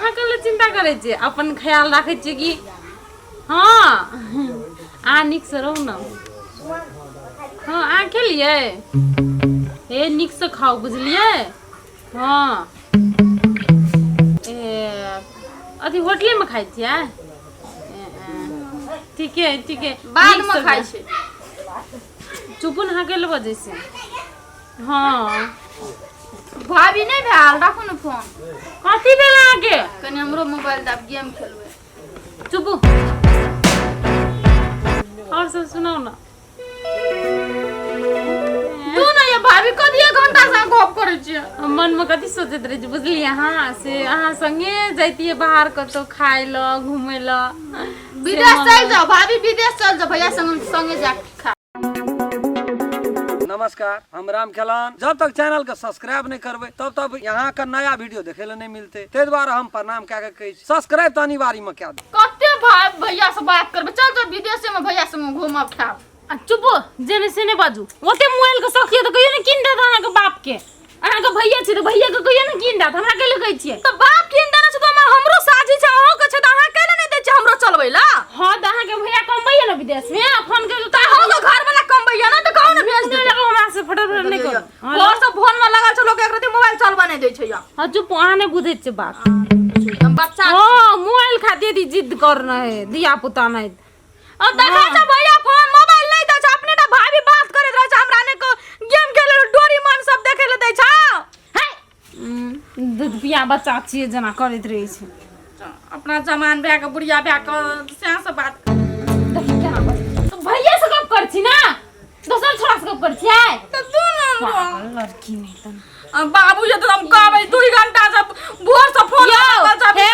कहाँ के चिंता करे छे अपन ख्याल रखे छे कि हाँ आ निक से रहो ना हाँ आ के लिए ए निक से खाओ बुझलिए हाँ ए अथी होटले में खाई छियै ठीक है बाद में खाई छे चुप न हाके ले बजे से हाँ भाभी नहीं भेल रखो न फोन कथी भेल आके कनी हमरो मोबाइल दाब गेम खेलबे चुप और सब सुनाओ ना तू ना ये भाभी कथी 1 घंटा से गप करे छी मन में कथी सोचत रहे छी बुझलिए हाँ से अहाँ संगे जाइतिए बाहर कतो खाए ल घूमे ल विदेश चल जाओ भाभी विदेश चल जाओ भैया संगे जा खा नमस्कार हम राम खेलान जब तक चैनल के सब्सक्राइब नहीं करबे तब तक यहाँ का नया वीडियो देखे ले नहीं मिलते ते द्वारा हम प्रणाम क्या कहे सब्सक्राइब तो अनिवार्य में क्या कते भाई भैया से बात करबे चल जाओ विदेश में भैया संग घूमब खाब चुप जेने से ने बाजू ओते मोबाइल के सखिए तो कहियो ने किन दे अहाँ के बाप के अहाँ के भैया छी तो भैया के कहियो ने किन दे हमरा के ले कहै छियै तो बाप किन देना छै तो हमरो साजी छै अहो के छै त अहाँ केना नहीं दे छै हमरो चलबै ला हां त अहाँ के भैया कमबैया न विदेश में फोन के त हम तो घर वाला कमबैया न त कहू न भेज दे हमरा से फटाफट नहीं करो और सब फोन में लगल छै लोग एक रति मोबाइल चलबा नहीं दै छै या हां चुप अहाँ ने बुझै छै बात हम बच्चा हां मोबाइल खातिर दी जिद करना है दिया पुता नहीं अब देखा छ भैया फोन मोबाइल नहीं दै छै अपने त भाभी बात करैत रहै छै हमरा ने को गेम खेले डोरीमोन सब देखे ले दै छै दूध पिया बच्चा छिए जना करैत रहै छै अपना जमान भए के बुढ़िया भए के से से बात देखि केना बात तो भैया से गप कर छी ना दोसर छोरा से गप कर छी आय त तू न लड़की नहीं तन बाबू जे त हम कहबै 2 घंटा से भोर से फोन लागल छै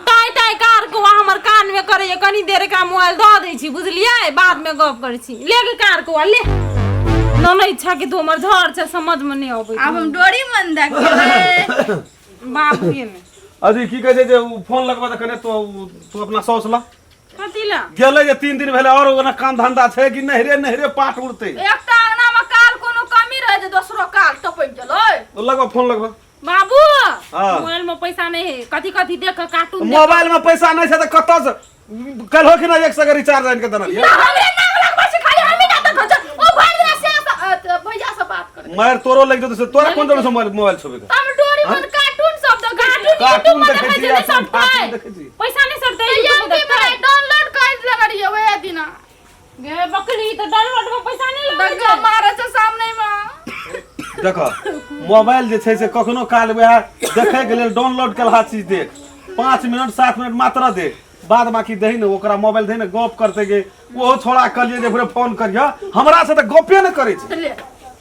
टाई टाई कार को हमर कान में करे कनी देर का मोबाइल द दै छी बुझलिए बाद में गप कर छी ले के कार को ले न नहीं इच्छा कि तू हमर झर छै समझ में नहीं आबै अब हम डोरी मन देखे बाबू ये ने अजी की कहे जे फोन लगबा त कने तू अपना सौस ला कथी ला गेले जे 3 दिन भेले और ओना काम धंधा छै कि नहरे पाट उड़ते एकटा अंगना में काल कोनो कमी रहे जे दोसरो काल टपक गेलै लगबा फोन लगबा बाबू हाँ। मोबाइल में पैसा नहीं है कथी कथी देख कार्टून मोबाइल में पैसा नहीं छै त कत से कल हो कि ना 100 के रिचार्ज आइन के देना लिया हमरे नाम लगबा छै खाली हमें ना देख छै ओ भर दिन से भैया से बात करे मार तोरो लग जतो से तोरा कोन जरूर मोबाइल छबे का हम डोरी मन कार्टून सब द कार्टून देखे छी कार्टून देखे छी पैसा नहीं सर एम पी पर डाउनलोड कर ले रही ओए दिना गे बकरी तो डाउनलोड में पैसा नहीं लगे डग्गा मारे छै सामने में देखो मोबाइल जे छै से कखनो काल वह देखे के लेल डाउनलोड कलहा चीज देख 5 मिनट 7 मिनट मात्र देख बाद बाकी दही न ओकरा मोबाइल दही न गप करते गे ओहो छोड़ा कलिए जे फिर फोन करिया हमरा से त गपे न करे छै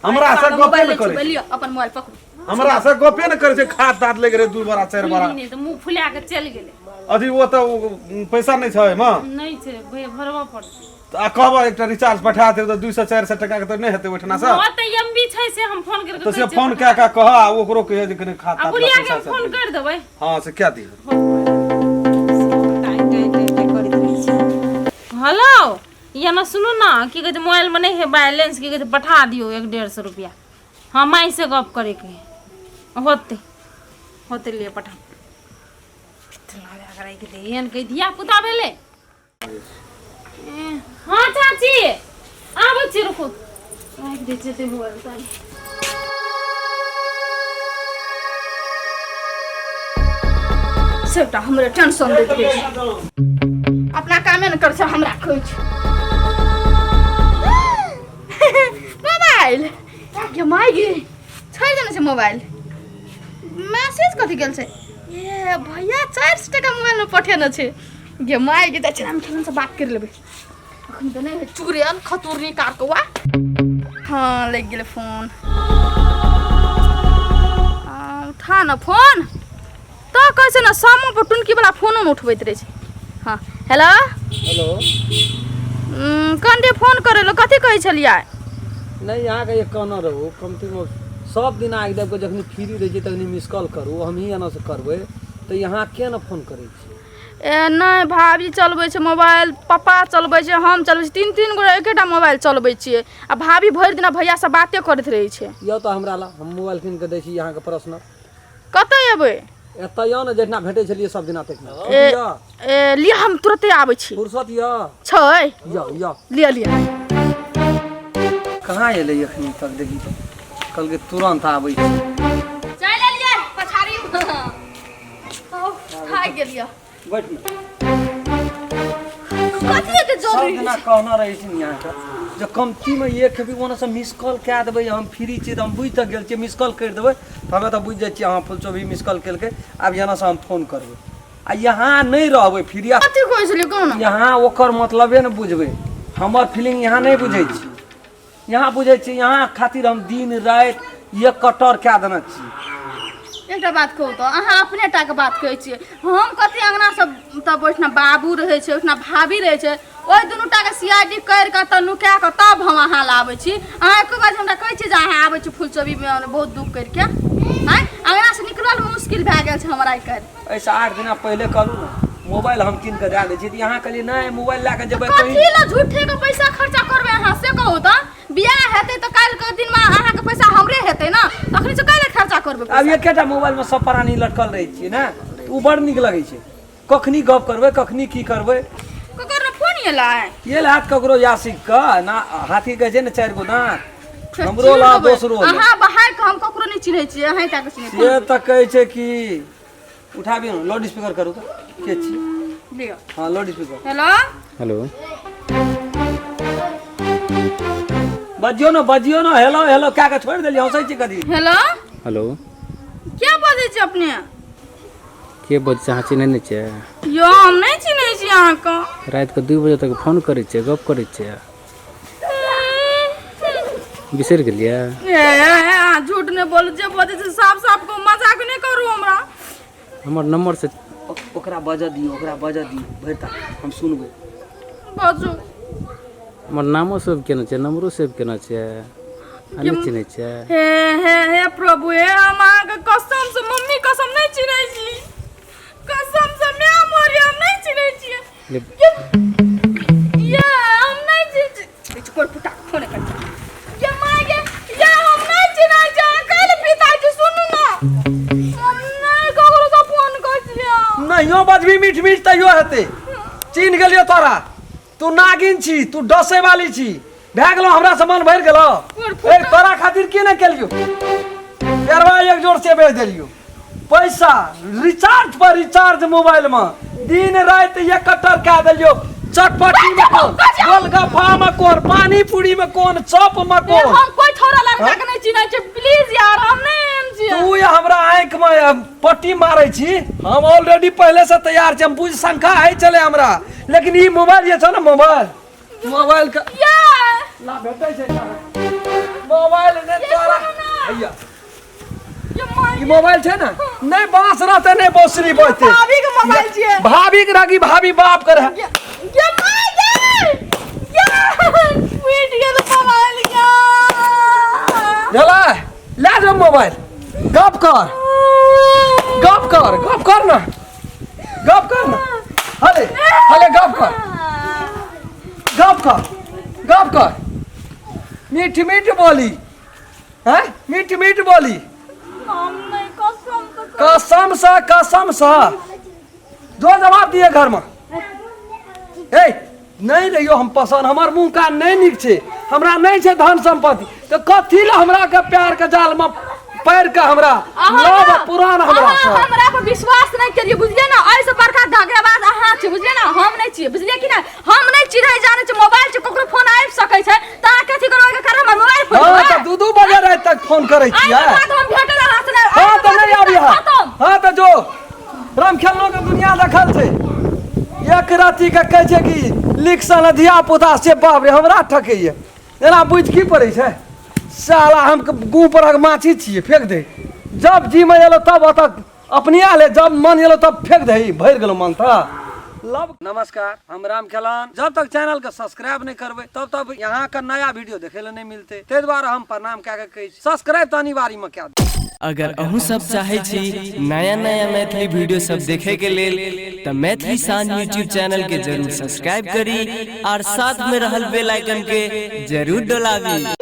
हमरा से गपे न करे लियो अपन मोबाइल पकड़ो हमरा से गपे न करे छै खात दांत लेके रे 2 बार 4 बार नहीं तो मुंह फुला के चल गेले अथी वो तो पैसा नहीं छै म नहीं छै भैया भरवा पड़ते आ कहबा एकटा रिचार्ज पठा दे तो 200 400 टका के तो नहीं हेते ओठना से हां त एमबी छै से हम फोन करके तो से फोन क्या का कह ओकरो कहे जे कने खाता बुढ़िया के फोन कर देबै हां से क्या दी हेलो ये ना सुनो ना की कहते मोबाइल में नहीं है बैलेंस की कहते पठा दियो 150 रुपया हाँ माई से गप करे के होते लिए पठा के दिया पुता भेले हाँ चाची आबै छी रुको राख दे छै मोबाइल तारी सबटा हमरे टेंशन दैत रहै छै अपना कामे न कर छै हमरा खोइ छै मोबाइल के माय गे छोड़ देने छै मोबाइल मैसेज कथि गेल छै ए भैया 400 टका मोबाइल में पठेने छै गे माय गे त हम ठन से बात कर लेबै अखन त नहीं चुगरेल खतुरनी कारकवा हां लग गेल फोन उठा न फोन तो कैसे ना सामो पर टुनकी वाला फोन न उठबैत रहे छै हां हेलो हेलो कंडे फोन करे लो कथि कहै छलियै नहीं यहाँ के कहना रहो कमती में सब दिन आग देव के जखनी फ्री रह जे तखनी मिस कॉल करू हम ही एना से करबै तो यहाँ के न फोन करै छी ए नहीं भाभी चलबै छै मोबाइल पापा चलबै छै हम चलबै छी 3 गो एकेटा मोबाइल चलबै छियै आ भाभी भरि दिन भैया से बाते करैत रहै छै यो तो हमरा ला हम मोबाइल किन के दै छी यहाँ के पर्सनल कतै एबै एतय न जेतना भेटै छलिए सब दिना तक लिया हम तुरंते आबै छी फुर्सत य छै या लिया कहाँ एलै एखनी तक देखी कल के तुरंत आबै छी चल लिया पछाड़ी खाइ गेलिया बैठ न कथि के सब जरूरी दिना कहना रहै छी यहाँ के जो कमती में एक खेबी ओना से मिस कॉल कए देबै हम फ्री छी त हम बुझि तक गेल छी मिस कॉल कर देबै त हमे त बुझि जाइ छी अहाँ फुलचोभी मिस कॉल केलकै आब यहाँ से हम फोन करबै आ यहाँ नहीं रहबै फ्री कथि कहै छलिए कोन यहाँ ओकर मतलबे न बुझबै हमर फीलिंग यहाँ नहीं बुझै छी यहाँ बुझै छी यहाँ खातिर हम दिन रात एक कटर कए देने छी एकटा बात कहू तो अहाँ अपने टा के बात कहै छियै हम कथि अंगना सब तब ओइठना बाबू रहै छै ओइठना भाभी रहै छै ओइ दुनू टा के सीआईडी कर के त नुका के तब हम अहाँ लाबै छी अहाँ एको बार हमरा कहै छी जे अहाँ आबै छी फुलचोभी में बहुत दुख कर के हैं अंगना से निकलल मुश्किल भए गेल छै हमरा कर ऐसा 8 दिन पहले कहलू ना मोबाइल हम किन के दे दै छी यहाँ कहलिए नहीं मोबाइल ला के जेबै कथि ला झूठे के पैसा खर्चा करबै अहाँ से कहू त बियाह हेतै त काल के दिन में अहाँ के पैसा हमरे हेतै ना तखनी से काहे खर्चा करबै अब एकेटा मोबाइल में सब प्राणी लटकल रहै छी ना उ बड़ नीक लगै छै कखनी गप करबै कखनी की करबै ककर न फोन एला ये हाथ ककरो यासिक का ना हाथी कहै छै ने 4 गो दांत हमरो ला दोसरो अहाँ बाहर के हम ककरो नहीं चिन्है छी अहाँ टा के चिन्है छी से त कहै छै कि उठाबी न लाउड स्पीकर करू त के छी लियो हां लाउड स्पीकर हेलो बजियो न हेलो क्या के छोड़ देली हंसै छी कदी हेलो क्या बजै छी अपने के बज अहाँ चिन्है नहि छै यो हम नहीं चिन्है छी अहाँ के रात के 2 बजे तक फोन करै छै गप करै छै बिसरि गेलियै झूठ नहीं बोल जे बजै छै साफ को मजाक नहीं करू हमरा हमर नंबर से ओकरा बजा दियो भरि तक हम सुनबै बाजू हमर नामो सेव केना छै नंबरो सेव केना छै अहाँ नहीं चिन्है छै हे प्रभु हे हम अहाँ के कसम से मम्मी कसम नहीं चिन्है छी कसम से मैं मोरी हम नहीं चिन्है छी ये हम नहीं चिन्है छी कोई पुटा फोन कर ये मागे ये हम नहीं चिन्है छी कल पिताजी सुनू ना हम नहीं ककरो से फोन कर दिया नहियो बजबी मीठ तैयो हेतै चिन्ह गेलियो तोरा तू नागिन छी तू डसे वाली छी भए गेलो हमरा से मन भरि गेलो ए तोरा खातिर की न केलियो पेरवा एक जोर से बेच देलियो पैसा रिचार्ज पर रिचार्ज मोबाइल में दिन रात एक कटर कए देलियो चटपटी में कौन गोलगप्पा में कौन पानी पूरी में कौन चॉप में कौन हम कोई थोड़ा लड़का के नहीं चिन्है छी प्लीज यार हम नहीं छी तू ये हमरा आंख में पट्टी मारै छी हम ऑलरेडी पहले से तैयार छी हम बुझ शंका है चले हमरा लेकिन ई मोबाइल जे छ ना मोबाइल का ला भेटै छै मोबाइल ने तोरा भैया ई मोबाइल छै ना नहीं बांस रहते नहीं बांसुरी बजते भाभी के मोबाइल छियै भाभी के रागी भाभी बाप कर है ये माय पीट गेल मोबाइल या चला ले जा मोबाइल गप कर ना हले गप कर मीठ बोली हैं मीठ बोली हम नहीं कसम से दो जवाब दिए घर में ए नहीं रहियो हम पसंद हमार मुंह का नहीं निक छे हमरा नहीं छे धन संपत्ति तो कथी ला हमरा के प्यार के जाल में पैर के हमरा लव पुरान हमरा पर विश्वास नहीं करिए बुझलिए ना ऐसे बड़का धगेबाज अहाँ छी बुझलिए ना हम नहीं छी बुझलिए कि ना हम नहीं चिन्है जाने छी मोबाइल से ककरो फोन आबि सकै छै त अहाँ कथि करो के कारण हमर मोबाइल फोन हां त 2 बजे रात तक फोन करै छी हम भेटल हाथ ने हां त नहीं आबी हां त जो राम खेलनो के दुनिया देखल छै एक राती के कहै छै कि लिख सन धिया पुता से बाप रे हमरा ठकैया एना बुझ की पड़ै छै साला हम गू पर माछी छिए फेंक दे जब जी में एलो तब तक अपने आले जब मन एलो तब फेंक दे भर गेलो मन था नमस्कार हम राम खेलान जब तक चैनल के सब्सक्राइब नहीं करबे तब यहाँ का नया वीडियो देखे ले नहीं मिलते ते द्वारा हम प्रणाम क्या कहे सब्सक्राइब तो अनिवार्य में क्या अगर अहू सब चाहे छी नया मैथिली वीडियो सब देखे के लेल त मैथिली साँझ यूट्यूब चैनल के जरूर सब्सक्राइब करी और साथ में रहल बेल आइकन के जरूर दबावी।